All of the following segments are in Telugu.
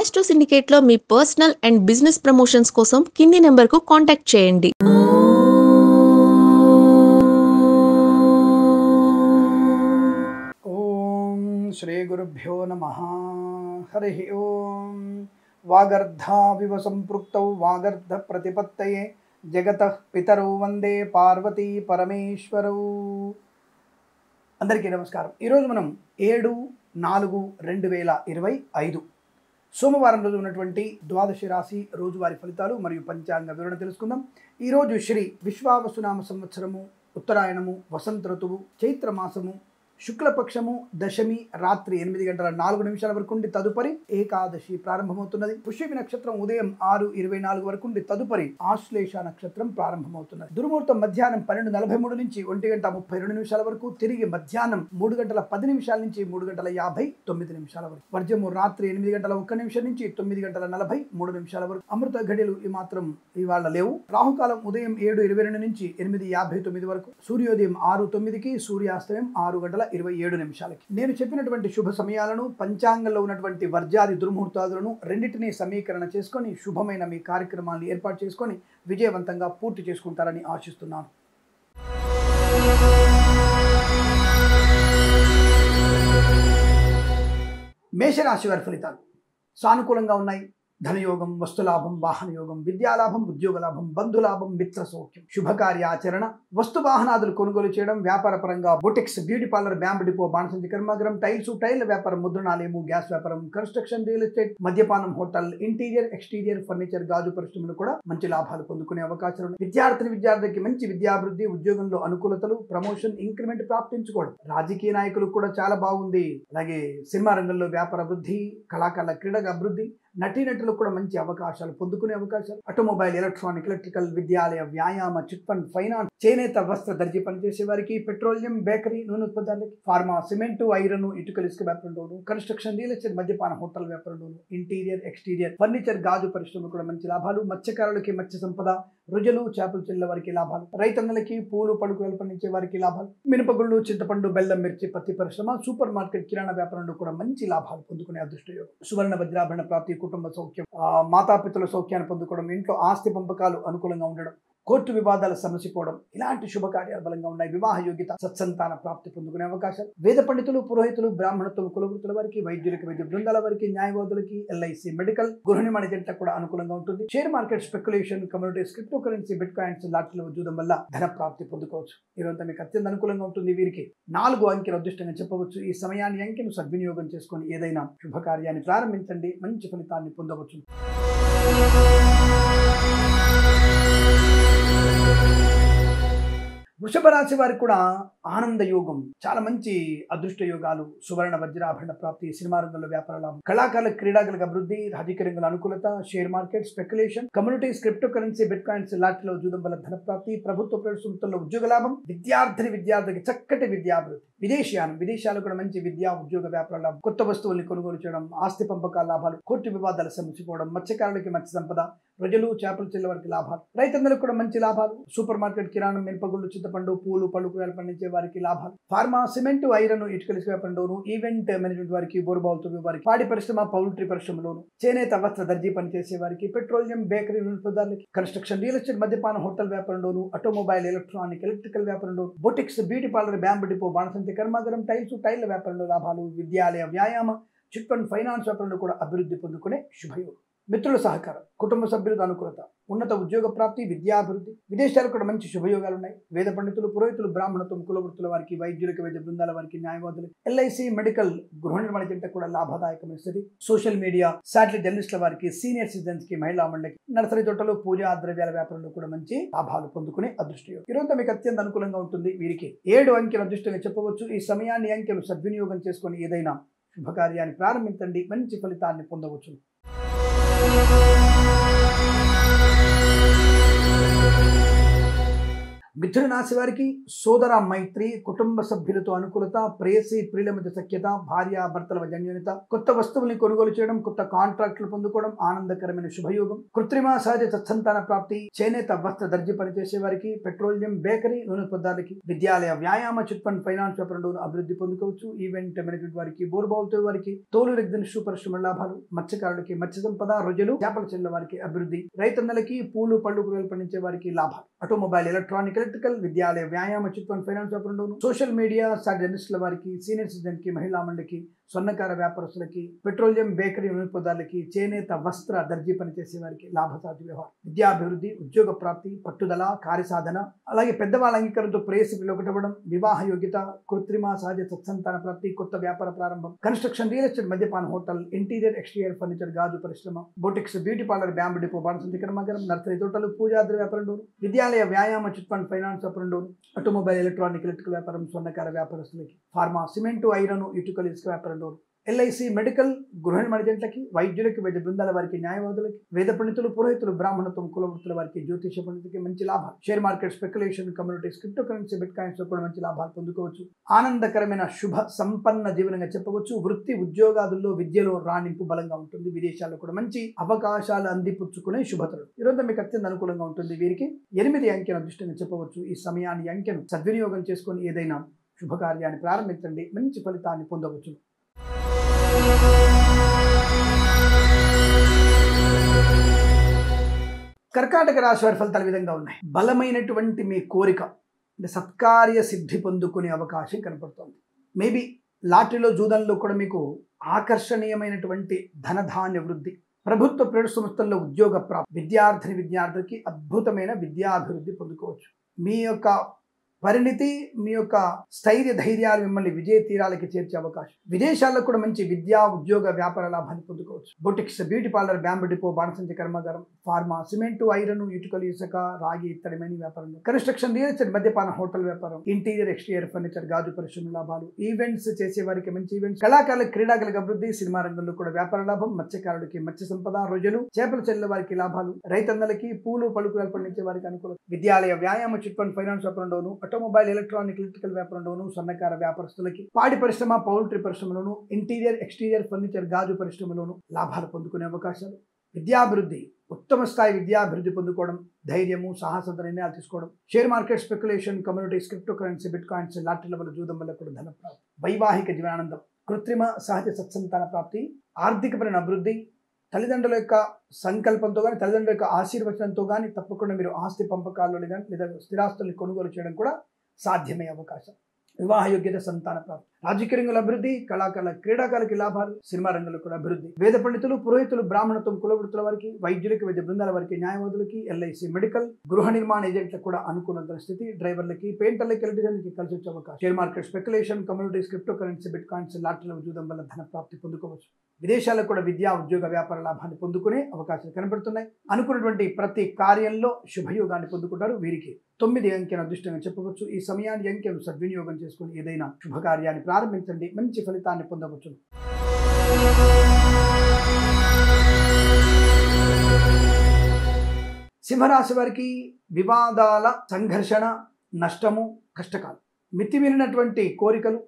ఆస్ట్రో సిండికేట్లో మీ పర్సనల్ అండ్ బిజినెస్ ప్రమోషన్స్ కోసం కింది నెంబర్కు కాంటాక్ట్ చేయండి. ఓం శ్రీ గురుభ్యో నమః. హరి ఓం. వాగర్ధావివ సంపృక్తౌ వాగర్ధ ప్రతిపత్తయే జగతః పితరౌ వందే పార్వతీ పరమేశ్వరౌ. అందరికీ నమస్కారం. ఈరోజు మనం 7/4/2025 సోమవారం రోజు ఉన్నటువంటి ద్వాదశి రాశి రోజువారి ఫలితాలు మరియు పంచాంగ వివరణ తెలుసుకుందాం. ఈరోజు శ్రీ విశ్వావసునామ సంవత్సరము, ఉత్తరాయణము, వసంత ఋతువు, చైత్రమాసము, శుక్లపక్షము, దశమి రాత్రి 8:04 వరకు ఉండి తదుపరి ఏకాదశి ప్రారంభమవుతున్నది. పుష్యమి నక్షత్రం ఉదయం 6:24 వరకు ఉండి తదుపరి ఆశ్లేష నక్షత్రం ప్రారంభమవుతున్నది. దుర్ముహూర్తం మధ్యాహ్నం 12:43 నుంచి 1:32 వరకు, తిరిగి మధ్యాహ్నం 3:10 నుంచి 3:59 వరకు. వర్జము రాత్రి 8:01 నుంచి 9:43 వరకు. అమృత ఘడియలు ఈ మాత్రం ఇవాళ లేవు. రాహుకాలం ఉదయం 7:22 నుంచి 8:59 వరకు. సూర్యోదయం 6:09కి, సూర్యాస్తమయం 6:27. నేను చెప్పినటువంటి శుభ సమయాలను, పంచాంగంలో ఉన్నటువంటి వర్జాది దుర్ముహూర్తాదులను రెండింటినీ సమీకరణ చేసుకొని శుభమైన మీ కార్యక్రమాన్ని ఏర్పాటు చేసుకొని విజయవంతంగా పూర్తి చేసుకుంటారని ఆశిస్తున్నాను. మేషరాశి వారి ఫలితాలు సానుకూలంగా ఉన్నాయి. ధనయోగం, వస్తులాభం, వాహన యోగం, విద్యాలాభం, ఉద్యోగ లాభం, బంధులాభం, మిత్ర సౌఖ్యం, శుభకార్యాచరణ, వస్తు వాహనాదులు కొనుగోలు చేయడం, వ్యాపార పరంగా boutiques, beauty parlour, bamboo depot, బాణసంచి కర్మాగారం, టైల్ వ్యాపారం, ముద్రణాలయము, గ్యాస్ వ్యాపారం, కన్స్ట్రక్షన్, రియల్ ఎస్టేట్, మద్యపానం, హోటల్, ఇంటీరియర్, ఎక్స్టీరియర్, ఫర్నిచర్, గాజు పరిశ్రమలు కూడా మంచి లాభాలు పొందుకునే అవకాశాలు ఉన్నాయి. విద్యార్థికి మంచి విద్యాభివృద్ధి, ఉద్యోగంలో అనుకూలతలు, ప్రమోషన్, ఇంక్రిమెంట్ ప్రాప్తించుకోవడం. రాజకీయ నాయకులకు కూడా చాలా బాగుంది. అలాగే సినిమా రంగంలో వ్యాపార వృద్ధి, కళాకారుల క్రీడగా అభివృద్ధి, నటీనటులకు కూడా మంచి అవకాశాలు పొందుకునే అవకాశాలు. ఆటోమొబైల్, ఎలక్ట్రానిక్, ఎలక్ట్రికల్, విద్యాలయ, వ్యాయామ, చిట్ ఫండ్, ఫైనాన్స్, చేనేత, వస్త్ర, దర్జీ పనిచేసే వారికి, పెట్రోలియం, బేకరీ, నూనె ఉత్పత్తులకి, ఫార్మా, సిమెంటు, ఐరన్, ఇటుకలు, ఇసుక వ్యాపారంలోను, కన్స్ట్రక్షన్, రియల్ ఎస్టేట్, మద్యపాన, హోటల్ వ్యాపారంలోను, ఇంటీరియర్, ఎక్స్టీరియర్, ఫర్నిచర్, గాజు పరిశ్రమలు కూడా మంచి లాభాలు. మత్స్యకారులకి మత్స్య సంపద, రుజులు, చేపలు చెల్లె వారికి లాభాలు. రైతన్నలకి పూలు పలుకులు పండించే వారికి లాభాలు. మినపగుళ్ళు, చింతపండు, బెల్లం, మిర్చి, పత్తి పరిశ్రమ, సూపర్ మార్కెట్, కిరాణా వ్యాపారంలో కూడా మంచి లాభాలు పొందుకునే అదృష్టయోగం. సువర్ణ వజ్రాభరణ ప్రాప్తి, కుటుంబ సౌఖ్యం, మాతాపితల సౌఖ్యాన్ని పొందుకోవడం, ఇంట్లో ఆస్తి పంపకాలు అనుకూలంగా ఉండడం, కోర్టు వివాదాలు సమసిపోవడం, ఇలాంటి శుభకార్యాలు బలంగా ఉన్నాయి. వివాహ యోగ్యత, సత్సంతాన ప్రాప్తి పొందుకునే అవకాశాలు. వేద పండితులు, పురోహితులు, బ్రాహ్మణత్వం, కులవృత్తుల వారికి, వైద్యులకి, వైద్య బృందాల వారికి, న్యాయవాదులకి, ఎల్ఐసి, మెడికల్, గృహ నిర్మాణ జంటలకు కూడా అనుకూలంగా ఉంటుంది. Share market, speculation, communities, cryptocurrency, bitcoins, లాటరీల ఉద్యోగం వల్ల ధన ప్రాప్తి పొందుకోవచ్చు. ఈరోజు మీకు అత్యంత అనుకూలంగా ఉంటుంది. వీరికి 4 అంకెలు అదృష్టంగా చెప్పవచ్చు. ఈ సమయాన్ని, అంకెను సద్వినియోగం చేసుకొని ఏదైనా శుభకార్యాన్ని ప్రారంభించండి, మంచి ఫలితాన్ని పొందవచ్చు. వృషభ రాశి వారికి కూడా ఆనంద యోగం, చాలా మంచి అదృష్ట యోగాలు. సువర్ణ వజ్రాభరణ ప్రాప్తి, సినిమా రంగంలో వ్యాపార లాభం, కళాకారుల క్రీడాకులకు అభివృద్ధి, రాజకీయ రంగంలో అనుకూలత, share market, speculation, communities, cryptocurrency, bitcoins, లాటరీలో ఉద్యోగం వల్ల ధన ప్రాప్తి, ప్రభుత్వ ప్రభుత్వంలో ఉద్యోగ లాభం, విద్యార్థికి చక్కటి విద్యాభివృద్ధి, విదేశాలు కూడా మంచి విద్యా ఉద్యోగ వ్యాపార లాభం, కొత్త వస్తువుల్ని కొనుగోలు చేయడం, ఆస్తి పంపకాల లాభాలు, కోర్టు వివాదాలు సమసిపోవడం, మత్స్యకారులకి మత్స్య సంపద, రుజులు, చేపలు చెల్లె వారికి లాభాలు, రైతన్నలకు కూడా మంచి లాభాలు. సూపర్ మార్కెట్, కిరాణం, మినపగుళ్ళు, చింతపండు, పూలు పలుకులు పండించే వారికి లాభాలు. ఫార్మా, సిమెంటు, ఐరన్, ఇటుకల వ్యాపారంలోను, ఈవెంట్ మేనేజ్మెంట్ వారికి, బోరుబావులతో వారికి, పాడి పరిశ్రమ, పౌల్ట్రీ పరిశ్రమలోను, చేనేత, వస్త్ర, దర్జీ పనిచేసే వారికి, పెట్రోలియం, బేకరీ, ఉత్పత్తులకి, కన్స్ట్రక్షన్, రియల్ ఎస్టేట్, మద్యపాన, హోటల్ వ్యాపారంలోను, ఆటోమొబైల్, ఎలక్ట్రానిక్, ఎలక్ట్రికల్ వ్యాపారంలో, boutiques, beauty parlour, bamboo depot, బాణసంచి కర్మాగారం, టైల్ వ్యాపారంలో లాభాలు. విద్యాలయ, వ్యాయామ, చిట్ ఫండ్, ఫైనాన్స్ వ్యాపారంలో కూడా అభివృద్ధి పొందుకునే శుభయోగం. మిత్రుల సహకారం, కుటుంబ సభ్యులతో అనుకూలత, ఉన్నత ఉద్యోగ ప్రాప్తి, విద్యాభివృద్ధి, విదేశాలకు కూడా మంచి శుభయోగాలు ఉన్నాయి. వేద పండితులు, పురోహితులు, బ్రాహ్మణత్వం, కులవృత్తుల వారికి, వైద్యులకి, వైద్య బృందాల వారికి, న్యాయవాదులకి, ఎల్ఐసి, మెడికల్, గృహ నిర్మాణ జంట కూడా లాభదాయకమైన స్థితి. సోషల్ మీడియా, శాటిలైట్ జర్నలిస్టుల వారికి, సీనియర్ సిటిజన్స్ కి, మహిళా మండలికి, నర్సరీ తోటలు, పూజా ద్రవ్యాల వ్యాపారంలో కూడా మంచి లాభాలు పొందుకునే అదృష్టయోగం. ఈరోజు మీకు అత్యంత అనుకూలంగా ఉంటుంది. వీరికి 7 అంకెలు అదృష్టంగా చెప్పవచ్చు. ఈ సమయాన్ని, అంకెలు సద్వినియోగం చేసుకొని ఏదైనా శుభకార్యాన్ని ప్రారంభించండి, మంచి ఫలితాన్ని పొందవచ్చు. మిథున రాశి వారికి సోదర మైత్రి, కుటుంబ సభ్యులతో అనుకూలత, ప్రేయసి ప్రియుల మధ్య సఖ్యత, భార్య భర్తల మధ్య అన్యోన్యత, కొత్త వస్తువుల్ని కొనుగోలు చేయడం, కొత్త కాంట్రాక్టులు పొందుకోవడం, ఆనందకరమైన శుభయోగం, కృత్రిమ సహజ సత్సంతాన ప్రాప్తి, చేనేత వస్త్ర దర్జీ పనిచేసే వారికి, పెట్రోలియం బేకరీ నూనె పదార్థాలకి, విద్యాలయ వ్యాయామ చిట్ ఫండ్ ఫైనాన్స్ వ్యాపారంలో అభివృద్ధి పొందుకోవచ్చు. ఈవెంట్ మేనేజ్మెంట్ వారికి, బోర్బావుతో వారికి, తోలు రెగ్జిన్ పరిశ్రమ లాభాలు, మత్స్యకారులకి మత్స్య సంపద, రొయ్యలు చేపల చెల్ల వారికి అభివృద్ధి, రైతన్నలకి పూలు పళ్ళు కూరలు పండించే వారికి లాభాలు, ఆటోమొబైల్ ఎలక్ట్రానిక్ ఎలక్ట్రికల్, విద్యాలయ వ్యాయామ చిట్ ఫండ్ ఫైనాన్స్ వ్యాపారంలోను, సోషల్ మీడియా జర్నలిస్టుల వారికి, సీనియర్ సిటిజన్ కి, మహిళా మండలికి, స్వర్ణకార వ్యాపారస్తులకి, పెట్రోలియం బేకరీ వినోదాలకి, చేనేత వస్త్ర దర్జీ పనిచేసే వారికి లాభసాటి వ్యవహారం, విద్యాభివృద్ధి, ఉద్యోగ ప్రాప్తి, పట్టుదల, కార్యసాధన, అలాగే పెద్దవాళ్ళ అంగీకారంతో ప్రేయసి ఒకటవ్వడం, వివాహ యోగ్యత, కృత్రిమ సహజ సత్సంతాన ప్రాప్తి, కొత్త వ్యాపార ప్రారంభం, కన్స్ట్రక్షన్, రియల్ ఎస్టేట్, మద్యపాన హోటల్, ఇంటీరియర్ ఎక్స్టీరియర్ ఫర్నిచర్, గాజు పరిశ్రమ, boutiques, beauty parlour, bamboo depot, బాణసంచి కర్మాగారం, నర్సరీ తోటలు, పూజాద్ర వ్యాపారం, విద్యాలయ వ్యాయామ చిట్ ఫండ్ ఫైనాన్స్ వ్యాపారం, ఆటోమొబైల్ ఎలక్ట్రానిక్ ఎలక్ట్రికల్ వ్యాపారం, స్వర్ణకార వ్యాపారస్తులకి, ఫార్మా, సిమెంటు, ఐరన్, ఇటుకలు, ఇసుక వ్యాపారం, ఎల్ఐసి, మెడికల్, గృహ నిర్మాణజంట్లకి, వైద్యులకి, వైద్య బృందాల వారికి, న్యాయవాదులకి, వేద పండితులు, పురోహితులు, బ్రాహ్మణత్వం, కులవృత్తుల వారికి, జ్యోతిష పండితులకి మంచి లాభాలు, share market, speculation, communities, cryptocurrency, bit coins లో కూడా మంచి లాభాలు పొందుకోవచ్చు. ఆనందకరమైన శుభ సంపన్న జీవనంగా చెప్పవచ్చు. వృత్తి ఉద్యోగాదుల్లో విద్యలో రాణింపు బలంగా ఉంటుంది. విదేశాల్లో కూడా మంచి అవకాశాలు అందిపుచ్చుకునే శుభతరుడు. ఈరోజు మీకు అత్యంత అనుకూలంగా ఉంటుంది. వీరికి 8 అంకెను అదృష్టంగా చెప్పవచ్చు. ఈ సమయాన్ని అంకెను సద్వినియోగం చేసుకొని ఏదైనా శుభకార్యాన్ని ప్రారంభించండి, మంచి ఫలితాన్ని పొందవచ్చు. కర్కాటక రాశి వారి ఫలితాలు విధంగా ఉన్నాయి. బలమైనటువంటి మీ కోరిక అంటే సత్కార్య సిద్ధి పొందుకునే అవకాశం కనపడుతోంది. మేబీ లాటరీలో, జూదంలో కూడా మీకు ఆకర్షణీయమైనటువంటి ధనధాన్య వృద్ధి, ప్రభుత్వ ప్రైవేట్ సంస్థల్లో ఉద్యోగ ప్రాప్తి, విద్యార్థికి అద్భుతమైన విద్యాభివృద్ధి పొందుకోవచ్చు. మీ యొక్క పరిణితి, మీ యొక్క స్థైర్య ధైర్యాలు మిమ్మల్ని విజయ తీరాలకి చేర్చే అవకాశం. విదేశాల్లో కూడా మంచి విద్యా ఉద్యోగ వ్యాపార లాభాన్ని పొందుకోవచ్చు. Boutiques, beauty parlour, bamboo depot, బాణసంచి కర్మాగారం, ఫార్మా, సిమెంటు, ఐరన్, ఇటుకలు, ఇసుక, రాగి, ఇత్తడి వ్యాపారం, కన్స్ట్రక్షన్, రియల్ ఎస్టేట్, మద్యపాన హోటల్ వ్యాపారం, ఇంటీరియర్ ఎక్స్టీరియర్ ఫర్నిచర్, గాజు పరిశ్రమ లాభాలు, ఈవెంట్స్ చేసే వారికి మంచి ఈవెంట్స్, కళాకారులకు, క్రీడాకులకు అభివృద్ధి, సినిమా రంగంలో కూడా వ్యాపార లాభం, మత్స్యకారుడికి మత్స్య సంపద, రొయ్యలు చేపల చెల్ల వారికి లాభాలు, రైతన్నలకి పూలు పలుకురాలు పండించే వారికి అనుకూలం, విద్యాలయ వ్యాయామ చిట్ ఫండ్ ఫైనాన్స్ వ్యాపారంలోను, ఆటోమొబైల్ ఎలక్ట్రానిక్ ఎలక్ట్రికల్ వ్యాపారంలోను, స్వర్ణకార వ్యాపారస్తులకి, పాడి పరిశ్రమ, పౌల్ట్రీ పరిశ్రమలోను, ఇంటీరియర్ ఎక్స్టీరియర్ ఫర్నిచర్, గాజు పరిశ్రమలోను లాభాలు పొందుకునే అవకాశాలు. విద్యాభివృద్ధి, ఉత్తమ స్థాయి విద్యాభివృద్ధి పొందుకోవడం, ధైర్యము, సాహసత నిర్ణయాలు తీసుకోవడం, share market, speculation, communities, cryptocurrency, bitcoins, లాటరీల వల్ల, జూదం వల్ల కూడా ధన ప్రాప్తి, వైవాహిక జీవనానందం, కృత్రిమ సహజ సత్సంతాన ప్రాప్తి, ఆర్థికపరమైన అభివృద్ధి, తల్లిదండ్రుల యొక్క సంకల్పంతో కానీ, తల్లిదండ్రుల యొక్క ఆశీర్వచనంతో కానీ తప్పకుండా మీరు ఆస్తి పంపకాల్లో కానీ లేదా స్థిరాస్తుల్ని కొనుగోలు చేయడం కూడా సాధ్యమయ్యే అవకాశం. వివాహ యోగ్యత, సంతాన ప్రాప్తి, రాజకీయ రంగంలో అభివృద్ధి, కళాకారుల, క్రీడాకారులకి లాభాలు, సినిమా రంగంలో కూడా అభివృద్ధి, వేద పండితులు, పురోహితులు, బ్రాహ్మణత్వం, కులవృత్తుల వారికి, వైద్యులకి, వైద్య బృందాల వారికి, న్యాయవాదులకి, ఎల్ఐసి, మెడికల్, గృహ నిర్మాణ ఏజెంట్లకు కూడా అనుకూలంగా స్థితి, డ్రైవర్లకి, పెయింటర్లకి, ఎలక్ట్రీషియన్లకి కలిసి వచ్చే అవకాశం. Share market, speculation, communities, cryptocurrency, bitcoins, లాటరీల జూదం వల్ల ధన ప్రాప్తి పొందుకోవచ్చు. విదేశాల్లో కూడా విద్యా ఉద్యోగ వ్యాపార లాభాన్ని పొందుకునే అవకాశాలు కనబడుతున్నాయి. అనుకున్నటువంటి ప్రతి కార్యంలో శుభయోగాన్ని పొందుకుంటారు. వీరికి 9 అంకెను అదృష్టంగా చెప్పవచ్చు. ఈ సమయాన్ని అంకెను సద్వినియోగం చేసుకుని ఏదైనా శుభకార్యాన్ని ప్రారంభించండి, మంచి ఫలితాన్ని పొందవచ్చు. సింహరాశి వారికి వివాదాల, సంఘర్షణ, నష్టము, కష్టకాలం, మితిమీరినటువంటి కోరికలు,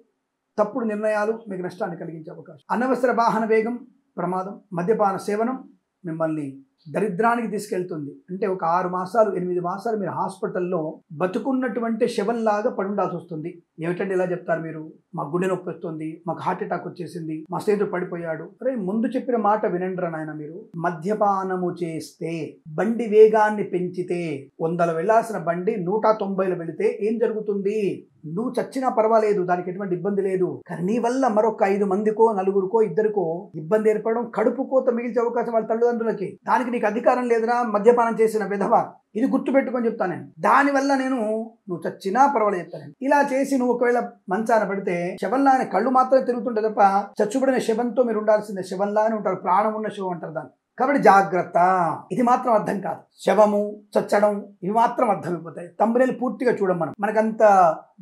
తప్పుడు నిర్ణయాలు మీకు నష్టాన్ని కలిగించే అవకాశం. అనవసర వాహన వేగం, ప్రమాదం, మద్యపాన సేవనం మిమ్మల్ని దరిద్రానికి తీసుకెళ్తుంది. అంటే ఒక 6 మాసాలు 8 మాసాలు మీరు హాస్పిటల్లో బతుకున్నటువంటి శవంలాగా పడి ఉండాల్సి వస్తుంది. ఏమిటంటే ఇలా చెప్తారు మీరు, మా గుండె నొప్పి వస్తుంది, మాకు హార్ట్ అటాక్ వచ్చేసింది, మా స్నేహితుడు పడిపోయాడు. అరే ముందు చెప్పిన మాట వినండి నాయన. మీరు మద్యపానము చేస్తే, బండి వేగాన్ని పెంచితే, 100 వెళ్లాల్సిన బండి 190లో వెళితే ఏం జరుగుతుంది? నువ్వు చచ్చినా పర్వాలేదు, దానికి ఎటువంటి ఇబ్బంది లేదు. కానీ నీ వల్ల మరొక 5 మందికో, 4గురికో, 2కో ఇబ్బంది ఏర్పడడం, కడుపు కోత మిగిల్చే అవకాశం వాళ్ళ తల్లిదండ్రులకి. దానికి నీకు అధికారం లేదురా మద్యపానం చేసిన విధవ. ఇది గుర్తుపెట్టుకొని చెప్తాను నేను. దానివల్ల నువ్వు చచ్చినా పర్వాలేదు చెప్తాను. ఇలా చేసి నువ్వు ఒకవేళ మంచాన పడితే శవంలానే కళ్ళు మాత్రమే తిరుగుతుంటే తప్ప చచ్చుబడిన శవంతో మీరు ఉండాల్సిందే. శవంలానే ఉంటారు, ప్రాణం ఉన్న శవం అంటారు దాన్ని. కాబట్టి జాగ్రత్త. ఇది మాత్రం అర్థం కాదు. శవము, చచ్చడం ఇవి మాత్రం అర్థమైపోతాయి. తంబనేలు పూర్తిగా చూడం మనకంత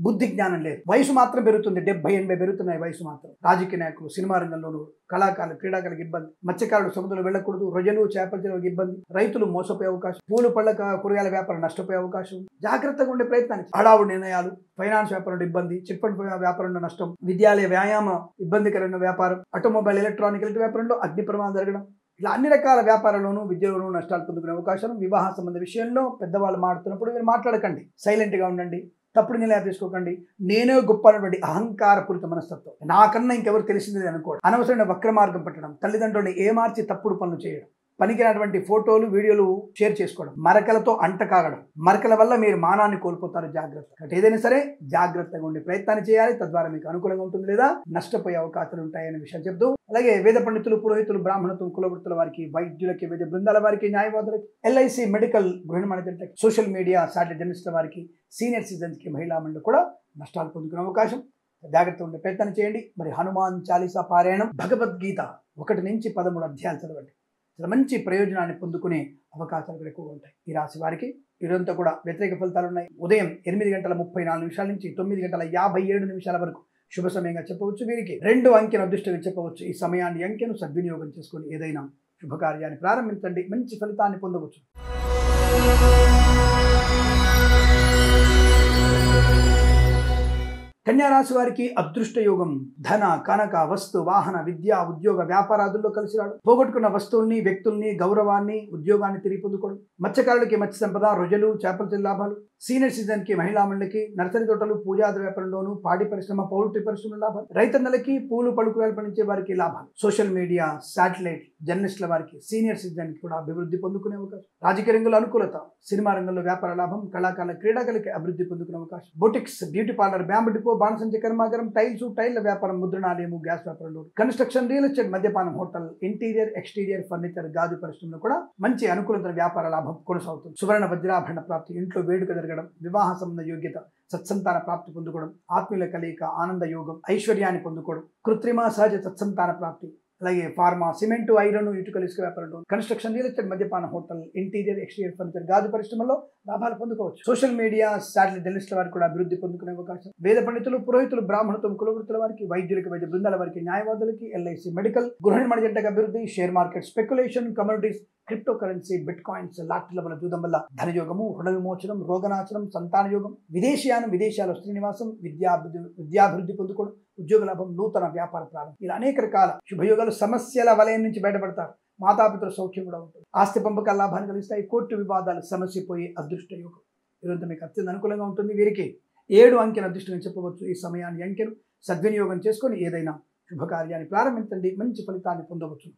బుద్ధి జ్ఞానం లేదు. వయసు మాత్రం పెరుగుతుంది, 70-80 పెరుగుతున్నాయి వయసు మాత్రం. రాజకీయ నాయకులు, సినిమా రంగంలోనూ, కళాకారులు, క్రీడాకారులకు ఇబ్బంది, మత్స్యకారులు సముద్రంలో వెళ్ళకూడదు, రొయ్యలు చేపల చెరువులకు ఇబ్బంది, రైతులు మోసపోయే అవకాశం, పూలు పళ్ళ కూరగాయల వ్యాపారం నష్టపోయే అవకాశం. జాగ్రత్తగా ఉండే ప్రయత్నాన్ని, హడావుడి నిర్ణయాలు, ఫైనాన్స్ వ్యాపారంలో ఇబ్బంది, చిట్ ఫండ్ వ్యాపారంలో నష్టం, విద్యాలయ వ్యాయామ ఇబ్బందికరమైన వ్యాపారం, ఆటోమొబైల్ ఎలక్ట్రానిక్ వ్యాపారంలో అగ్ని ప్రమాదం జరగడం, ఇలా అన్ని రకాల వ్యాపారాల్లోనూ విద్యలోనూ నష్టాలు పొందుకునే అవకాశం. వివాహ సంబంధ విషయంలో పెద్దవాళ్ళు మాట్లాడుతున్నప్పుడు మీరు మాట్లాడకండి, సైలెంట్గా ఉండండి, తప్పుడు నిర్ణయాలు తీసుకోకండి. నేనే గొప్ప అనేటువంటి అహంకారపూరిత మనస్తత్వం, నాకన్నా ఇంకెవరు తెలిసింది అనుకోవడం, అనవసరమైన వక్ర మార్గం పట్టడం, తల్లిదండ్రులను ఏమార్చి తప్పుడు పనులు చేయడం, పనికినటువంటి ఫోటోలు వీడియోలు షేర్ చేసుకోవడం, మరకలతో అంటకాగడం, మరకల వల్ల మీరు మానాన్ని కోల్పోతారు. జాగ్రత్త. కాబట్టి ఏదైనా సరే జాగ్రత్తగా ఉండే ప్రయత్నాన్ని చేయాలి, తద్వారా మీకు అనుకూలంగా ఉంటుంది, లేదా నష్టపోయే అవకాశాలు ఉంటాయనే విషయం చెప్తూ, అలాగే వేద పండితులు, పురోహితులు, బ్రాహ్మణత్వం, కులవృత్తుల వారికి, వైద్యులకి, వైద్య బృందాల వారికి, న్యాయవాదులకి, ఎల్ఐసి మెడికల్, గృహిణి మేనేజర్లకి, సోషల్ మీడియా, సాటిలైట్ జర్నలిస్టుల వారికి, సీనియర్ సిటిజన్స్కి, మహిళా మండలి కూడా నష్టాలు పొందుకునే అవకాశం. జాగ్రత్తగా ఉండే ప్రయత్నం చేయండి. మరి హనుమాన్ చాలీసా పారాయణం, భగవద్గీత 1 నుంచి 13 అధ్యాయాలు చదవండి. చాలా మంచి ప్రయోజనాన్ని పొందుకునే అవకాశాలు ఎక్కువగా ఉంటాయి. ఈ రాశి వారికి ఈరోజంతా కూడా వ్యతిరేక ఫలితాలు ఉన్నాయి. ఉదయం 8:34 నుంచి 9:57 వరకు శుభ సమయంగా చెప్పవచ్చు. వీరికి 2 అంకెను అదృష్టంగా చెప్పవచ్చు. ఈ సమయాన్ని, అంకెను సద్వినియోగం చేసుకొని ఏదైనా శుభకార్యాన్ని ప్రారంభించండి, మంచి ఫలితాన్ని పొందవచ్చు. కన్యా రాశి వారికి అదృష్ట యోగం. ధన, కనక, వస్తు, వాహన, విద్య, ఉద్యోగ, వ్యాపారాదుల్లో కలిసి రావడం, పోగొట్టుకున్న వస్తువుల్ని, వ్యక్తుల్ని, గౌరవాన్ని, ఉద్యోగాన్ని తిరిగి పొందుకోవడం, మత్స్యకారులకి మత్స్య సంపద, రొయ్యలు, చేపల చెల్లి లాభాలు, సీనియర్ సిటిజన్కి, మహిళా మండలికి, నర్సరీ తోటలు, పూజాది వ్యాపారంలోను, పాడి పరిశ్రమ, పౌల్ట్రీ పరిశ్రమ లాభాలు, రైతన్నలకి, పూలు పలుకురాలు పండించే వారికి లాభాలు, సోషల్ మీడియా, శాటిలైట్ జర్నలిస్టుల వారికి, సీనియర్ సిటిజన్కి కూడా అభివృద్ధి పొందుకునే అవకాశం, రాజకీయ రంగంలో అనుకూలత, సినిమా రంగంలో వ్యాపార లాభం, కళాకారుల, క్రీడాకారులకి అభివృద్ధి పొందుకునే అవకాశం, boutiques, beauty parlour, bamboo depot, బాణసంచ కర్మాగారం, టైల్స్, టైల్ల వ్యాపారం, ముద్రణాలయము, గ్యాస్ వ్యాపారంలో, కన్స్ట్రక్షన్, రియల్ ఎస్టేట్, మద్యపానం, హోటల్, ఇంటీరియర్, ఎక్స్టీరియర్, ఫర్నిచర్, గాజు పరిశ్రమలో కూడా మంచి అనుకూలత, వ్యాపార లాభం కొనసాగుతుంది. సువర్ణ వజ్రాభరణ ప్రాప్తి, ఇంట్లో వేడుక జరగడం, వివాహ సంబంధ యోగ్యత, సత్సంతాన ప్రాప్తి పొందుకోవడం, ఆత్మీయుల కలయిక, ఆనంద యోగం, ఐశ్వర్యాన్ని పొందుకోవడం, కృత్రిమ సహజ సత్సంతాన ప్రాప్తి, అలాగే ఫార్మా, సిమెంట్, ఐరన్, ఇటుకలు, ఇసుక వ్యాపారంలో, కన్స్ట్రక్షన్, రియల్ ఎస్టేట్, మద్యపాన, హోటల్, ఇంటీరియర్, ఎక్స్టీరియర్, ఫర్నిచర్, గాజు పరిశ్రమలో లాభాలు పొందుకోవచ్చు. సోషల్ మీడియా, శాటిలైట్ జర్నలిస్టుల వారికి కూడా అభివృద్ధి పొందుకునే అవకాశం. వేద పండితులు, పురోహితులు, బ్రాహ్మణత్వం, కులవృత్తుల వారికి, వైద్యులకి, వైద్య బృందాల వారికి, న్యాయవాదులకి, ఎల్ఐసి మెడికల్, గృహిణి మేనేజర్లకు అభివృద్ధి, share market, speculation, commodities, cryptocurrency, bitcoins, లాటరీల వల్ల జూదం వల్ల ధనయోగము, రుణ విమోచనం, రోగనాశనం, సంతాన యోగం, విదేశీయానం, విదేశాల్లో శ్రీనివాసం, విద్యాభివృద్ధి పొందుకోవడం, ఉద్యోగ లాభం, నూతన వ్యాపార ప్రారంభం, ఇలా అనేక రకాల శుభయోగాలు. సమస్యల వలయం నుంచి బయటపడతారు. మాతాపితృ సౌఖ్యం కూడా ఉంటుంది. ఆస్తి పంపకాల లాభాన్ని కలిగిస్తాయి. కోర్టు వివాదాలు సమస్యపోయే అదృష్ట యోగం. ఈరోజు మీకు అత్యంత అనుకూలంగా ఉంటుంది. వీరికి 7 అంకెను అదృష్టంగా చెప్పవచ్చు. ఈ సమయాన్ని, అంకెను సద్వినియోగం చేసుకొని ఏదైనా శుభకార్యాన్ని ప్రారంభించండి, మంచి ఫలితాన్ని పొందవచ్చు.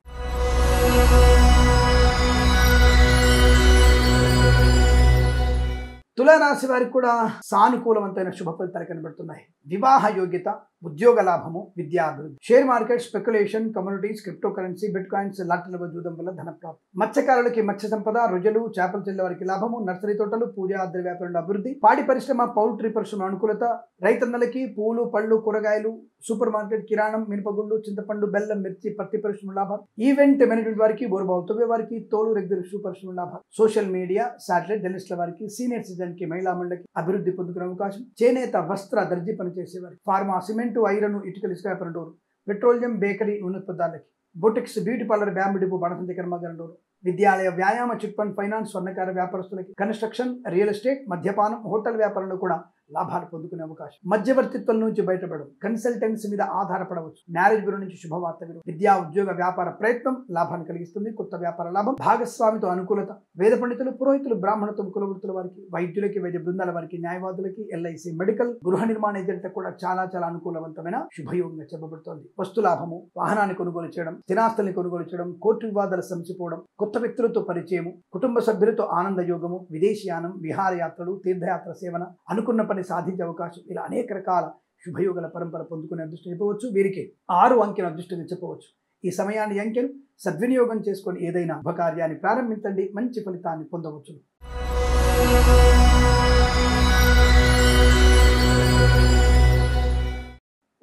తులారాశి వారికి కూడా సానుకూలవంతమైన శుభ ఫలితాలు కనబడుతున్నాయి. వివాహ యోగ్యత, ఉద్యోగ లాభము, విద్యాభివృద్ధి, share market, speculation, commodities, cryptocurrency, bitcoins, లాటరీల జూదం వల్ల ధన ప్రాప్తి, మత్స్యకారులకి మత్స్య సంపద, రొయ్యలు, చేపల చెల్లె వారికి లాభము, నర్సరీ తోటలు, పూజా ఆద్ర వ్యాపారంలో అభివృద్ధి, పాడి పరిశ్రమ, పౌల్ట్రీ పరిశ్రమ అనుకూలత, రైతన్నలకి పూలు, పళ్ళు, కూరగాయలు, సూపర్ మార్కెట్, కిరాణం, మినపగుళ్ళు, చింతపండు, బెల్లం, మిర్చి, పత్తి పరిశ్రమ లాభాలు, ఈవెంట్ మేనేజ్మెంట్ వారికి, బోరుబావు తవ్వే వారికి, తోలు, రెగ్యులర్ షూ పరిశ్రమ లాభాలు, సోషల్ మీడియా, శాటిలైట్ జర్నలిస్టుల వారికి, సీనియర్ సిటిజన్కి, మహిళా మండలికి అభివృద్ధి పొందుకునే అవకాశం, చేనేత, వస్త్ర, దర్జీ పనిచేసే వారికి, ఫార్మా, సిమెంట్, ఐరన్, ఇటుకలు, ఇసుక వ్యాపారం డోరు, పెట్రోలియం, బేకరీ, నూనె పదార్థాలకి, boutiques, beauty parlour, bamboo depot, బాణసంచ కర్మాగారం డోరు, విద్యాలయ, వ్యాయామ, చిట్ ఫండ్, ఫైనాన్స్, స్వర్ణకార వ్యాపారస్తులకి, కన్స్ట్రక్షన్, రియల్ ఎస్టేట్, మద్యపానం, హోటల్ వ్యాపారంలో కూడా లాభాలు పొందుకునే అవకాశం, మధ్యవర్తిత్వం నుంచి బయటపడడం, కన్సల్టెన్సీ మీద ఆధారపడవచ్చు, మ్యారేజ్ బ్యూరో నుంచి శుభవార్త విను, విద్యా, ఉద్యోగ, వ్యాపార ప్రయత్నం లాభాన్ని కలిగిస్తుంది, కొత్త వ్యాపార లాభం, భాగస్వామితో అనుకూలత, వేద పండితులు, పురోహితులు, బ్రాహ్మణత్వం, కులవృత్తుల వారికి, వైద్యులకి, వైద్య బృందాల వారికి, న్యాయవాదులకి, ఎల్ఐసి మెడికల్, గృహ నిర్మాణ ఏజెంట్లకు కూడా చాలా అనుకూలవంతమైన శుభయోగంగా చెప్పబడుతోంది. వస్తు లాభము, వాహనాన్ని కొనుగోలు చేయడం, స్థిరాస్తుల్ని కొనుగోలు చేయడం, కోర్టు వివాదాలు సమసిపోవడం, కొత్త వ్యక్తులతో పరిచయము, కుటుంబ సభ్యులతో ఆనంద యోగము, విదేశీయానం, విహారయాత్రలు, తీర్థయాత్ర సేవన, అనుకున్న పని సాధించే అవకాశం, ఇలా అనేక రకాల శుభయోగాల పరంపర పొందుకునే అదృష్టం చెప్పవచ్చు. వీరికి 6 అంకెను అదృష్టంగా చెప్పవచ్చు. ఈ సమయాన్ని, అంకెను సద్వినియోగం చేసుకొని ఏదైనా శుభకార్యాన్ని ప్రారంభించండి, మంచి ఫలితాన్ని పొందవచ్చు.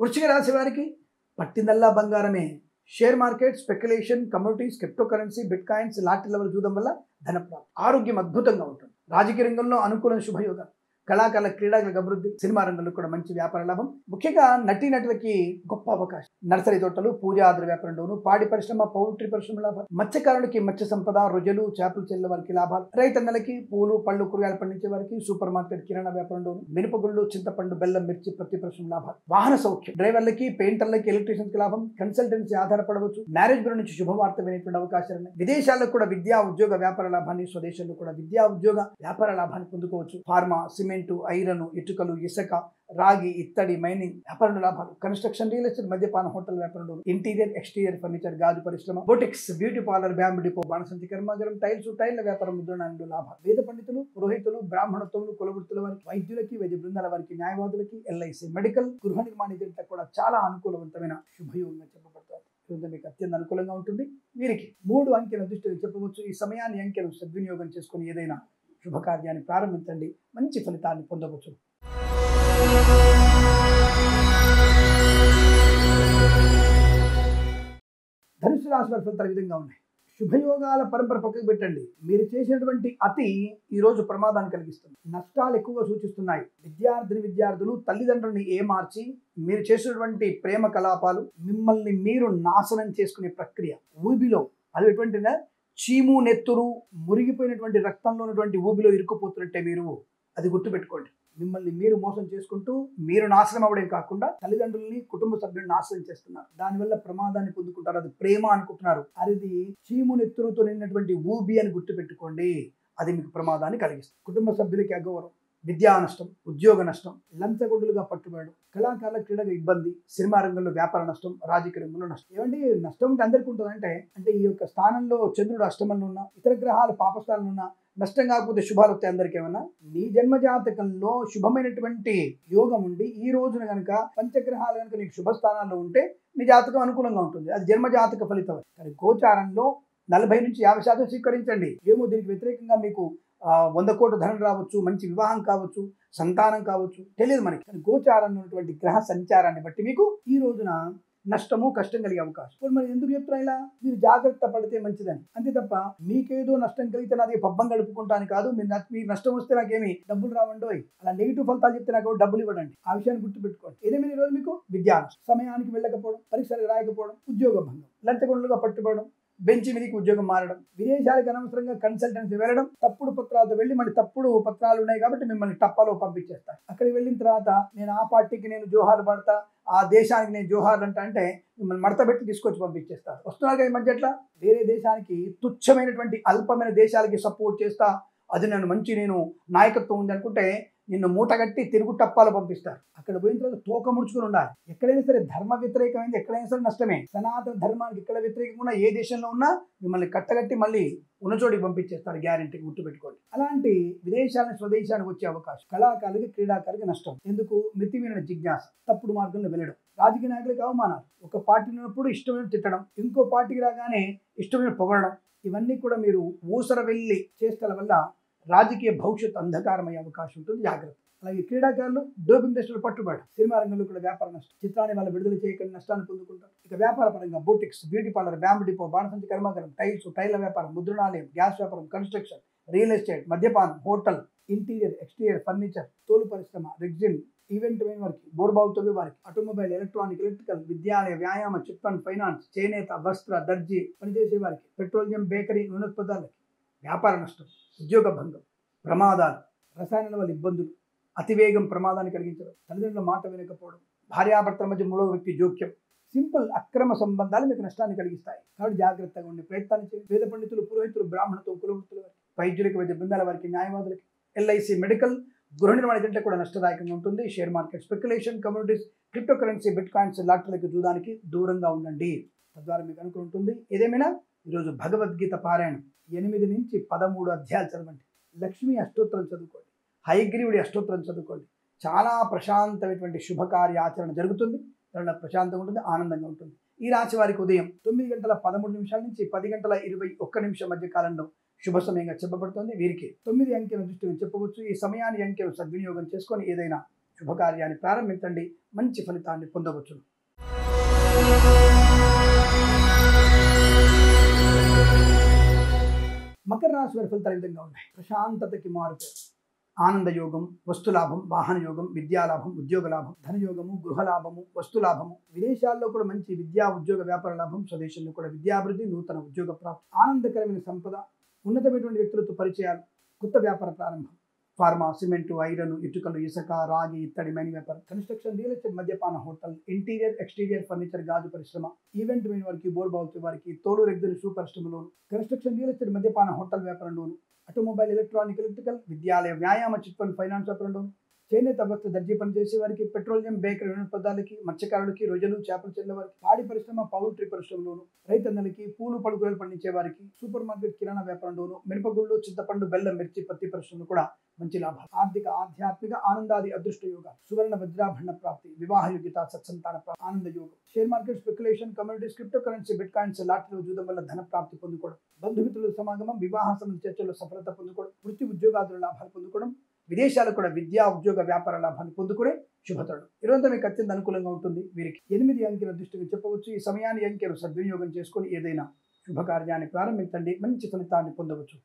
వృశ్చిక రాశి వారికి పట్టిందల్లా బంగారమే, share market, speculation, commodities, cryptocurrency, bit coins, lottery level చూడడం వల్ల ధన ప్రాప్తి. ఆరోగ్యం అద్భుతంగా ఉంటుంది. రాజకీయ రంగంలో అనుకూల శుభయోగాలు, కళాకారుల క్రీడాకులకు అభివృద్ధి, సినిమా రంగంలో కూడా మంచి వ్యాపార లాభం. ముఖ్యంగా నటులకి గొప్ప అవకాశం. నర్సరీ తోటలు, పూజా ఆధార వ్యాపారంలోను, పాడి పరిశ్రమ, పౌల్ట్రీ పరిశ్రమ లాభాలు, మత్స్యకారులకి మత్స్య సంపద, రొయ్యలు, చేపలు చెల్లెల వారికి లాభాలు, రైతన్నలకి పూలు పళ్ళు కూరగాయలు పండించే వారికి, సూపర్ మార్కెట్ కిరాణా వ్యాపారంలోను, మినపగుళ్ళు, చింతపండు, బెల్లం, మిర్చి, పత్తి పరిశ్రమ లాభాలు, వాహన సౌఖ్యం, డ్రైవర్లకి, పెయింటర్లకి, ఎలక్ట్రీషియన్స్ కి లాభం, కన్సల్టెన్సీ ఆధారపడవచ్చు, మ్యారేజ్ బ్యూరో నుంచి శుభవార్త వినేటువంటి అవకాశాలు ఉన్నాయి. విదేశాల్లో కూడా విద్యా ఉద్యోగ వ్యాపార లాభాన్ని, స్వదేశంలో కూడా విద్యా ఉద్యోగ వ్యాపార లాభాన్ని పొందుకోవచ్చు. ఫార్మా, సిమెంటు, ఐరన్, ఇటుకలు, ఇసుక, రాగి, ఇత్తడి, మైనింగ్ వ్యాపారంలో లాభాలు, కన్స్ట్రక్షన్, రియల్ ఎస్టేట్, మద్యపాన, హోటల్ వ్యాపారంలో, ఇంటీరియర్, ఎక్స్టీరియర్ ఫర్నిచర్, గాజు పరిశ్రమ, boutiques, beauty parlour, bamboo depot, బాణసంచి కర్మాగారం, టైళ్ల వ్యాపారం, ముద్రణాలలో లాభాలు, వేద పండితులు, పురోహితులు, బ్రాహ్మణత్వములు, కులవృత్తుల వారికి, వైద్యులకి, వైద్య బృందాల వారికి, న్యాయవాదులకి, ఎల్ఐసి, మెడికల్, గృహ నిర్మాణ ఏజెంట్లకు కూడా చాలా అనుకూలవంతమైన శుభయోగంగా చెప్పబడుతుంది. మీకు అత్యంత అనుకూలంగా ఉంటుంది. వీరికి 3 అంకెల దృష్టిలో చెప్పవచ్చు. ఈ సమయాన్ని అంకెను సద్వినియోగం చేసుకుని ఏదైనా శుభకార్యాన్ని ప్రారంభించండి, మంచి ఫలితాన్ని పొందవచ్చు. ధనుసు రాశి వారి ఫలితాలు ఈ విధంగా ఉన్నాయి. శుభయోగాల పరంపర పక్కకు పెట్టండి. మీరు చేసినటువంటి అతి ఈ రోజు ప్రమాదాన్ని కలిగిస్తుంది. నష్టాలు ఎక్కువగా సూచిస్తున్నాయి. విద్యార్థులు తల్లిదండ్రులని ఏమార్చి మీరు చేసినటువంటి ప్రేమ కలాపాలు, మిమ్మల్ని మీరు నాశనం చేసుకునే ప్రక్రియ, ఊబిలో అది ఎటువంటిదా, చీము, నెత్తురు, మురిగిపోయినటువంటి రక్తంలో ఉన్నటువంటి ఊబిలో ఇరుక్కుపోతున్నట్టే. మీరు అది గుర్తుపెట్టుకోండి. మిమ్మల్ని మీరు మోసం చేసుకుంటూ మీరు నాశనం అవ్వడం కాకుండా తల్లిదండ్రుల్ని, కుటుంబ సభ్యులను నాశనం చేస్తున్నారు. దానివల్ల ప్రమాదాన్ని పొందుకుంటారు. అది ప్రేమ అనుకుంటున్నారు. అది చీము నెత్తురుతో నిన్నటువంటి ఊబి అని గుర్తుపెట్టుకోండి. అది మీకు ప్రమాదాన్ని కలిగిస్తుంది. కుటుంబ సభ్యులకి అగౌరవం, విద్యా నష్టం, ఉద్యోగ నష్టం, లంచగొండులుగా పట్టుబడడం, కళాకారుల క్రీడగా ఇబ్బంది, సినిమా రంగంలో వ్యాపార నష్టం, రాజకీయ రంగంలో నష్టం. ఏమంటే నష్టం అంటే అందరికీ ఉంటుంది. అంటే ఈ యొక్క స్థానంలో చంద్రుడు అష్టమంలో ఉన్నా, ఇతర గ్రహాలు పాపస్థానంలో ఉన్నా నష్టం కాకపోతే శుభాలు వస్తాయి అందరికీ. ఏమన్నా నీ జన్మ జాతకంలో శుభమైనటువంటి యోగం ఉండి ఈ రోజున కనుక పంచగ్రహాలు కనుక నీకు శుభస్థానాల్లో ఉంటే నీ జాతకం అనుకూలంగా ఉంటుంది. అది జన్మ జాతక ఫలితం. కానీ గోచారంలో 40 నుంచి 50% స్వీకరించండి. ఏమో దీనికి వ్యతిరేకంగా మీకు 100 కోట్ల ధనం రావచ్చు, మంచి వివాహం కావచ్చు, సంతానం కావచ్చు, తెలియదు మనకి. కానీ గోచారంలో ఉన్నటువంటి గ్రహ సంచారాన్ని బట్టి మీకు ఈ రోజున నష్టము, కష్టం కలిగే అవకాశం. ఇప్పుడు మరి ఎందుకు చెప్తున్నా ఇలా? మీరు జాగ్రత్త పడితే మంచిదని. అంతే తప్ప మీకేదో నష్టం కలిగితే నాది పబ్బం గడుపుకుంటాను కాదు. మీకు నష్టం వస్తే నాకేమి డబ్బులు రావండి, అలా నెగిటివ్ ఫలితాలు చెప్తే నాకు డబ్బులు ఇవ్వడండి. ఆ విషయాన్ని గుర్తుపెట్టుకోండి. ఏదేమైనా ఈ రోజు మీకు విద్యా నష్టం, సమయానికి వెళ్ళకపోవడం, పరీక్షలు రాయకపోవడం, ఉద్యోగ భంగం, లంచగొండలుగా పట్టుబడడం, బెంచ్ మీదకి ఉద్యోగం మారడం, విదేశాలకు అనవసరంగా కన్సల్టెన్సీ వెళ్ళడం, తప్పుడు పత్రాలతో వెళ్ళి మళ్ళీ తప్పుడు పత్రాలు ఉన్నాయి కాబట్టి మిమ్మల్ని టప్పాలో పంపించేస్తారు. అక్కడికి వెళ్ళిన తర్వాత నేను ఆ పార్టీకి నేను జోహార్ పడతా, ఆ దేశానికి నేను జోహార్లు అంటే మిమ్మల్ని మడత పెట్టి తీసుకొచ్చి పంపించేస్తారు. వస్తున్నారు కదా ఈ మధ్య అట్లా. వేరే దేశానికి తుచ్చమైనటువంటి అల్పమైన దేశాలకి సపోర్ట్ చేస్తా, అది నేను నాయకత్వం ఉంది అనుకుంటే నిన్ను మూటగట్టి తిరుగు టప్పాలు పంపిస్తారు. అక్కడ పోయిన తర్వాత తోక ముడుచుకుని ఉండాలి. ఎక్కడైనా సరే ధర్మ వ్యతిరేకమైంది ఎక్కడైనా సరే నష్టమే. సనాతన ధర్మానికి ఎక్కడ వ్యతిరేకంగా ఏ దేశంలో ఉన్నా మిమ్మల్ని కట్టగట్టి మళ్ళీ ఉన్న చోటికి పంపించేస్తారు. గ్యారెంటీ గుర్తుపెట్టుకోండి. అలాంటి విదేశాలను స్వదేశానికి వచ్చే అవకాశం. కళాకారులకి, క్రీడాకారులకి నష్టం. ఎందుకు? మితిమీరిన జిజ్ఞాస, తప్పుడు మార్గంలో వెళ్ళడం, రాజకీయ నాయకులకు అవమానాలు, ఒక పార్టీ ఉన్నప్పుడు ఇష్టమైన తిట్టడం, ఇంకో పార్టీకి రాగానే ఇష్టమైన పొగడడం, ఇవన్నీ కూడా మీరు ఊసర వెళ్ళి చేష్టల వల్ల రాజకీయ భవిష్యత్తు అంధకారమయ్యే అవకాశం ఉంటుంది. జాగ్రత్త. అలాగే క్రీడాకారులు డోపింగ్ టెస్టులు పట్టుబడి సినిమా రంగంలో కూడా వ్యాపార నష్టం, చిత్రాన్ని వాళ్ళు విడుదల చేయకుండా నష్టాన్ని పొందుకుంటారు. ఇక వ్యాపార పరంగా boutiques, beauty parlour, bamboo depot, బాణసంచి కర్మాగారం, టైళ్ల వ్యాపారం, ముద్రణాలయం, గ్యాస్ వ్యాపారం, కన్స్ట్రక్షన్, రియల్ ఎస్టేట్, మద్యపానం, హోటల్, ఇంటీరియర్, ఎక్స్టీరియర్ ఫర్నిచర్, తోలు పరిశ్రమ, రెగ్జిన్, ఈవెంట్ వారికి, బోర్బావుతో వారికి, ఆటోమొబైల్, ఎలక్ట్రికల్, విద్యాలయ, వ్యాయామ, చిట్ ఫండ్, ఫైనాన్స్, చేనేత, వస్త్ర, దర్జీ పనిచేసే వారికి, పెట్రోలియం, బేకరీ, నూనెత్పదాలకి వ్యాపార నష్టం, ఉద్యోగ భంగం, ప్రమాదాలు, రసాయనాల వల్ల ఇబ్బందులు, అతివేగం ప్రమాదాన్ని కలిగించడం, తల్లిదండ్రుల మాట వినకపోవడం, భార్యాభర్తల మధ్య 3వ వ్యక్తి జోక్యం, సింపుల్ అక్రమ సంబంధాలు మీకు నష్టాన్ని కలిగిస్తాయి. కాబట్టి జాగ్రత్తగా ఉండే ప్రయత్నాలు చేయండి. వేద పండితులు, పురోహితులు, బ్రాహ్మణత్వం, కులవృత్తుల వారికి, వైద్యులకి, వైద్య బృందాల వారికి, న్యాయవాదులకి, ఎల్ఐసి, మెడికల్, గృహ నిర్మాణ ఏజెంట్లకు కూడా నష్టదాయకంగా ఉంటుంది. Share market, speculation, commodities, cryptocurrency, bitcoins, లాటరీలకు జూదానికి దూరంగా ఉండండి. తద్వారా మీకు అనుకూలం ఉంటుంది. ఏదేమైనా ఈరోజు భగవద్గీత పారాయణం 8 నుంచి 13 అధ్యాయాలు చదవండి. లక్ష్మీ అష్టోత్తరం చదువుకోండి. హయగ్రీవుడి అష్టోత్తరం చదువుకోండి. చాలా ప్రశాంతమైనటువంటి శుభకార్య ఆచరణ జరుగుతుంది. చాలా ప్రశాంతంగా ఉంటుంది, ఆనందంగా ఉంటుంది. ఈ రాశి వారికి ఉదయం 9:13 నుంచి 10:21 మధ్య కాలంలో శుభ సమయంగా చెప్పబడుతుంది. వీరికి 9 అంకెల దృష్టిని చెప్పవచ్చు. ఈ సమయాన్ని అంకెలు సద్వినియోగం చేసుకొని ఏదైనా శుభకార్యాన్ని ప్రారంభించండి, మంచి ఫలితాన్ని పొందవచ్చు. రాశి వారి ఫలితాలు ఈ విధంగా ఉన్నాయి. ప్రశాంతతకి మారుపేరు, ఆనందయోగం, వస్తులాభం, వాహన యోగం, విద్యాలాభం, ఉద్యోగ లాభం, ధనయోగము, గృహలాభము, వస్తులాభము, విదేశాల్లో కూడా మంచి విద్యా ఉద్యోగ వ్యాపార లాభం, స్వదేశంలో కూడా విద్యాభివృద్ధి, నూతన ఉద్యోగ ప్రాప్తి, ఆనందకరమైన సంపద, ఉన్నతమైనటువంటి వ్యక్తులతో పరిచయాలు, కొత్త వ్యాపార ప్రారంభం, ఫార్మా, సిమెంటు, ఐరన్, ఇటుకలు, ఇసుక, రాగి, ఇత్తడి, మైనింగ్ వ్యాపారం, కన్స్ట్రక్షన్, రియల్ ఎస్టేట్, మద్యపాన, హోటల్, ఇంటీరియర్, ఎక్స్టీరియర్ ఫర్నిచర్, గాజు పరిశ్రమ, ఈవెంట్ మెయిన్ వారికి, బోర్బావుతు వారికి, తోలు రెగ్గులు, షూ పరిశ్రమలోను, కన్స్ట్రక్షన్, రియల్ ఎస్టేట్, మద్యపాన, హోటల్ వ్యాపారంలోను, ఆటోమొబైల్, ఎలక్ట్రానిక్, ఎలక్ట్రికల్, విద్యాలయ, వ్యాయామ, చిట్ ఫండ్, ఫైనాన్స్ వ్యాపారంలోను, చేనేత వస్త్ర దర్జీ పని చేసే వారికి, పెట్రోలియం, బేకరీ పదార్థాలకి, మత్స్యకారులకి, రొయ్యలు, చేపలు చెల్లె వారికి, పాడి పరిశ్రమ, పౌల్ట్రీ పరిశ్రమలోను, రైతన్నలకి, పూలు పలుకులు పండించే వారికి, సూపర్ మార్కెట్, కిరాణా వ్యాపారంలోను, మిరపగుళ్ళు, చింతపండు, బెల్లం, మిర్చి, పత్తి పరిశ్రమలు కూడా మంచి లాభాలు. ఆర్థిక, ఆధ్యాత్మిక, ఆనందాది అదృష్ట యోగాలు, సువర్ణ వజ్రాభరణ ప్రాప్తి, వివాహ యోగ్యత, సత్సంతాన ప్రాప్తి, ఆనంద యోగం, share market, speculation, communities, cryptocurrency, bitcoins, లాటరీలో జూదం వల్ల ధన ప్రాప్తి పొందుకోవడం, బంధుమిత్రుల సమాగమం, వివాహ సంబంధ చర్చల్లో సఫలత పొందుకోవడం, వృత్తి ఉద్యోగాదుల లాభాలు పొందుకోవడం, విదేశాలు కూడా విద్యా ఉద్యోగ వ్యాపార లాభాన్ని పొందుకునే శుభతరుణం. ఈరోజు మీకు అత్యంత అనుకూలంగా ఉంటుంది. వీరికి 8 అంకెల దృష్టిగా చెప్పవచ్చు. ఈ సమయాన్ని అంకెలు సద్వినియోగం చేసుకొని ఏదైనా శుభకార్యాన్ని ప్రారంభించండి, మంచి ఫలితాన్ని పొందవచ్చు.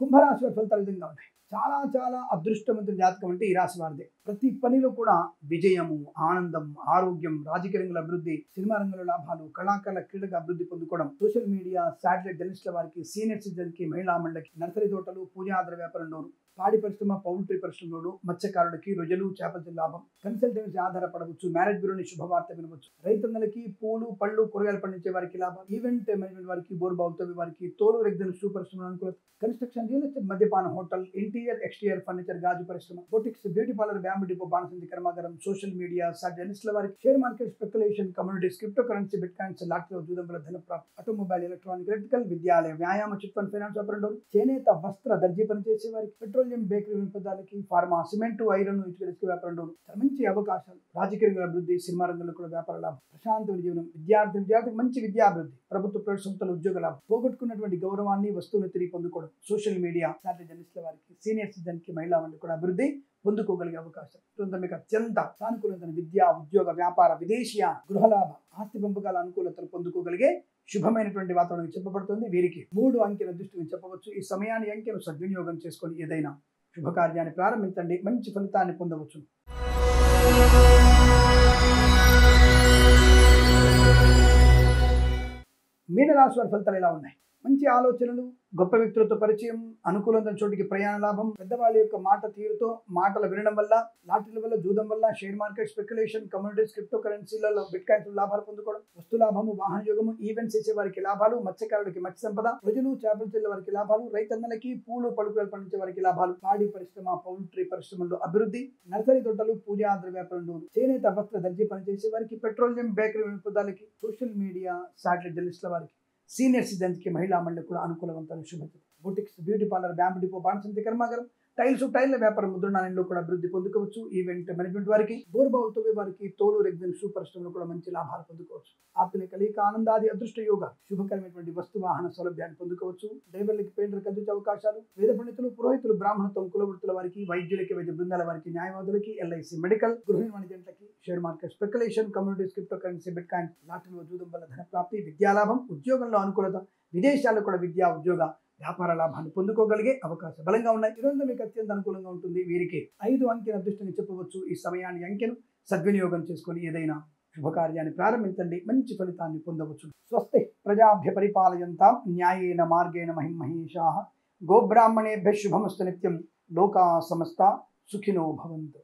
కుంభరాశి వారి ఫలితాలు విధంగా ఉన్నాయి. చాలా చాలా అదృష్టవంతుల జాతకం అంటే ఈ రాశి వారిదే. ప్రతి పనిలో కూడా విజయము, ఆనందం, ఆరోగ్యం, రాజకీయ రంగంలో అభివృద్ధి, సినిమా రంగంలో లాభాలు, కళాకారుల క్రీడగా అభివృద్ధి పొందుకోవడం, సోషల్ మీడియా, శాటిలైట్ జర్నలిస్టుల వారికి, సీనియర్ సిటిజన్ కి, మహిళా మండలికి, నర్సరీ తోటలు, పూజాద్ర వ్యాపారంలోను, పాడి పరిశ్రమ, పౌల్ట్రీ పరిశ్రమలోను, మత్స్యకారులకి, రొయ్యలు, చేపల లాభం, కన్సల్టెన్సీ ఆధారపడవచ్చు, మ్యారేజ్ బ్యూరోని శుభవార్త వినవచ్చు, రైతన్నలకి, పూలు, పళ్ళు, కూరగాయలు పండించే వారికి లాభం, ఈవెంట్ మేనేజ్మెంట్ వారికి, బోర్బావుతవి వారికి, తోలు రెగ్దలు, షూ పరిశ్రమ అనుకూలత, కన్స్ట్రక్షన్, రియల్ ఎస్టేట్, మద్యపాన, హోటల్, ఇంటీరియర్, ఎక్స్టీరియర్ ఫర్నిచర్, గాజు పరిశ్రమ, boutiques, beauty parlour, bamboo depot, బాణసంచి కర్మాగారం, సోషల్ మీడియా, జర్నలిస్టుల వారికి, share market, speculation, communities, cryptocurrency, bitcoins, లాటరీలో జూదం వల్ల ధన ప్రాప్తి, ఆటోమొబైల్, ఎలక్ట్రానిక్, ఎలక్ట్రికల్, విద్యాలయ, వ్యాయామ, చిట్ ఫండ్, ఫైనాన్స్ వ్యాపారంలో, చేనేత వస్త్ర దర్జీ పని చేసే వారికి, పెట్రోలియం, బేకరీ పదార్థాలకి, ఫార్మా, సిమెంటు, ఐరన్, ఇటుక వ్యాపారంలో మంచి అవకాశాలు, రాజకీయ రంగంలో అభివృద్ధి, సినిమా రంగంలో కూడా వ్యాపార లాభం, ప్రశాంతమైన జీవనం, విద్యార్థికి మంచి విద్యాభివృద్ధి, ప్రభుత్వ ప్రైవేట్ సంస్థల ఉద్యోగ లాభం, పోగొట్టుకున్నటువంటి గౌరవాన్ని, వస్తువుని తిరిగి పొందుకోవడం, సోషల్ మీడియా, శాటిలైట్ జర్నలిస్టుల వారికి, సీనియర్ సిటిజన్ కి, మహిళా మండలి కూడా అభివృద్ధి పొందుకోగలిగే అవకాశం. మీకు అత్యంత సానుకూలమైన విద్యా ఉద్యోగ వ్యాపార విదేశీయ గృహలాభ ఆస్తి పంపకాల అనుకూలతలు పొందుకోగలిగే శుభమైనటువంటి వాతావరణం చెప్పబడుతుంది. వీరికి 3 అంకెల దృష్టిని చెప్పవచ్చు. ఈ సమయాన్ని అంకెను సద్వినియోగం చేసుకొని ఏదైనా శుభకార్యాన్ని ప్రారంభించండి, మంచి ఫలితాన్ని పొందవచ్చు. మీనరాశి వారి ఫలితాలు ఎలా ఉన్నాయి? మంచి ఆలోచనలు, గొప్ప వ్యక్తులతో పరిచయం, అనుకూలమైన చోటికి ప్రయాణ లాభం, పెద్దవాళ్ళ యొక్క మాట తీరుతో, మాటలు వినడం వల్ల, లాటరీల వల్ల, జూదం వల్ల, share market, speculation, communities, crypto కరెన్సీలలో, బిట్ కాయిన్స్ లాభాలు పొందుకోవడం, వస్తు లాభము, వాహన యోగము, ఈవెంట్స్ చేసే వారికి లాభాలు, మత్స్యకారులకి మత్స్య సంపద, ప్రజలు, చేపలు చెల్లె వారికి లాభాలు, రైతన్నలకి, పూలు పలుకులు పండించే వారికి లాభాలు, పాడి పరిశ్రమ, పౌల్ట్రీ పరిశ్రమల్లో అభివృద్ధి, నర్సరీ తోటలు, పూజాద్ర వ్యాపారంలో, చేనేత వస్త్ర దర్జీ పనిచేసే వారికి, పెట్రోలియం, బేకరీ పదార్థాలకి, సోషల్ మీడియా, శాటిలైట్ జర్నలిస్టుల వారికి, సీనియర్ సిటిజన్స్ కి, మహిళా మండలి కూడా అనుకూలవంతమైన శుభత, boutiques, beauty parlour, bamboo depot, బాణసంచి కర్మాగారం, టైల్ల వ్యాపారం, ముద్రణాలయంలో కూడా అభివృద్ధి పొందుకోవచ్చు. ఈవెంట్ మేనేజ్మెంట్ వారికి, బోర్బావుతో వారికి, తోలు రెగ్దలు, షూ పరిశ్రమలో కూడా మంచి లాభాలు పొందుకోవచ్చు. ఆత్మీయ కలిక, ఆనందాది అదృష్ట యోగ, శుభకరమైనటువంటి వస్తు వాహన సౌలభ్యాన్ని పొందుకోవచ్చు. డ్రైవర్లకి, పెయింటర్ కల్పించే అవకాశాలు, వేద పండితులు, పురోహితులు, బ్రాహ్మణత్వం, కులవృత్తుల వారికి, వైద్యులకి, వైద్య బృందాల వారికి, న్యాయవాదులకి, ఎల్ఐసి, మెడికల్, గృహ వాణిజ్యంట్లకి, share market, speculation, communities, cryptocurrency, bitcoin, లాటరీలో జూదం వల్ల ధన ప్రాప్తి, విద్యాలాభం, ఉద్యోగంలో అనుకూలత, విదేశాల్లో కూడా విద్యా ఉద్యోగ వ్యాపార లాభాన్ని పొందుకోగలిగే అవకాశం బలంగా ఉన్నాయి. ఈరోజు మీకు అత్యంత అనుకూలంగా ఉంటుంది. వీరికి 5 అంకెల అదృష్టాన్ని చెప్పవచ్చు. ఈ సమయాన్ని అంకెను సద్వినియోగం చేసుకొని ఏదైనా శుభకార్యాన్ని ప్రారంభించండి, మంచి ఫలితాన్ని పొందవచ్చు. స్వస్తి ప్రజాభ్య పరిపాలయంతాం న్యాయేన మార్గేణ మహిమహేషాః గోబ్రాహ్మణేభ్యః శుభమస్తు నిత్యం. లోకా సమస్తా సుఖినో భవంతు.